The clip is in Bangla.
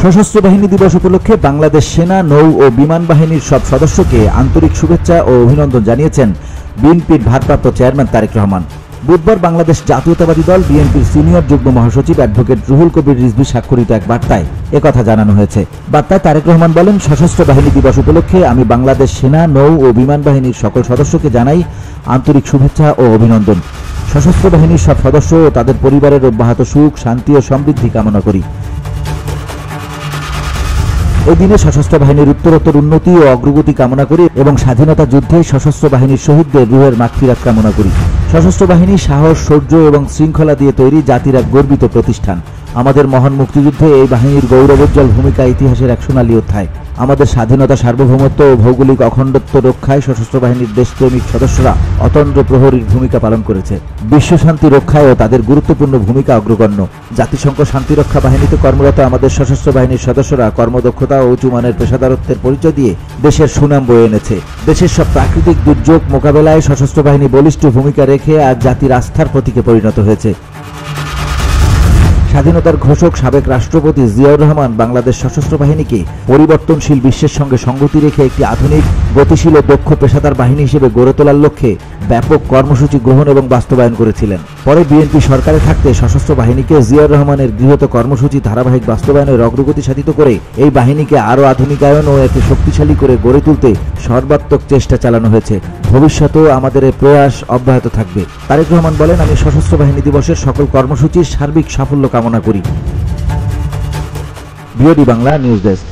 সশস্ত্র বাহিনী দিবস উপলক্ষে বাংলাদেশ সেনা, নৌ ও বিমান বাহিনীর সব সদস্যকে আন্তরিক শুভেচ্ছা ও অভিনন্দন জানিয়েছেন বিএনপির ভারপ্রাপ্ত চেয়ারম্যান তারেক রহমান। বুধবার বাংলাদেশ জাতীয়তাবাদী দল বিএনপির সিনিয়র যুগ্ম মহাসচিব অ্যাডভোকেট রুহুল কবির রিজভী স্বাক্ষরিত এক বার্তায় একথা জানানো হয়েছে। বার্তায় তারেক রহমান বলেন, সশস্ত্র বাহিনী দিবস উপলক্ষে আমি বাংলাদেশ সেনা, নৌ ও বিমান বাহিনীর সকল সদস্যকে জানাই আন্তরিক শুভেচ্ছা ও অভিনন্দন। সশস্ত্র বাহিনীর সব সদস্য ও তাদের পরিবারের অব্যাহত সুখ, শান্তি ও সমৃদ্ধি কামনা করি। এই দিনে সশস্ত্র বাহিনীর উত্তরোত্তর উন্নতি ও অগ্রগতি কামনা করি এবং স্বাধীনতা যুদ্ধে সশস্ত্র বাহিনীর শহীদদের রুহের মাগফিরাত কামনা করি। সশস্ত্র বাহিনী সাহস, শৌর্য এবং শৃঙ্খলা দিয়ে তৈরি জাতির এক গর্বিত প্রতিষ্ঠান। আমাদের মহান মুক্তিযুদ্ধে এই বাহিনীর গৌরবোজ্জ্বল ভূমিকা ইতিহাসের এক সোনালী অধ্যায়। আমাদের স্বাধীনতা, সার্বভৌমত্ব ও ভৌগোলিক অখণ্ডত্ব রক্ষায় সশস্ত্র বাহিনীর দেশপ্রেমিক সদস্যরা অতন্দ্র প্রহরীর ভূমিকা পালন করেছে। বিশ্বশান্তি রক্ষায়ও তাদের গুরুত্বপূর্ণ ভূমিকা অগ্রগণ্য। জাতিসংঘ শান্তিরক্ষা বাহিনীতে কর্মরত আমাদের সশস্ত্র বাহিনীর সদস্যরা কর্মদক্ষতা ও উঁচু মানের পেশাদারত্বের পরিচয় দিয়ে দেশের সুনাম বয়ে এনেছে। দেশের সব প্রাকৃতিক দুর্যোগ মোকাবেলায় সশস্ত্র বাহিনী বলিষ্ঠ ভূমিকা রেখে আজ জাতির আস্থার প্রতীকে পরিণত হয়েছে। স্বাধীনতার ঘোষক সাবেক রাষ্ট্রপতি জিয়াউর রহমান বাংলাদেশ সশস্ত্র বাহিনীকে পরিবর্তনশীল বিশ্বের সঙ্গে সঙ্গতি রেখে একটি আধুনিক, গতিশীল ও দক্ষ পেশাদার বাহিনী হিসেবে গড়ে তোলার লক্ষ্যে ব্যাপক কর্মসূচি গ্রহণ এবং বাস্তবায়ন করেছিলেন। পরে বিএনপি সরকারে থাকতে সশস্ত্র বাহিনীকে জিয়াউর রহমানের গৃহীত কর্মসূচি ধারাবাহিক বাস্তবায়নের অগ্রগতি সাধিত করে এই বাহিনীকে আরও আধুনিকায়ন ও একে শক্তিশালী করে গড়ে তুলতে সর্বাত্মক চেষ্টা চালানো হয়েছে। ভবিষ্যতেও আমাদের এই প্রয়াস অব্যাহত থাকবে। তারেক রহমান বলেন, আমি সশস্ত্র বাহিনী দিবসের সকল কর্মসূচির সার্বিক সাফল্য কামনা করি। BOD Bangla news desk.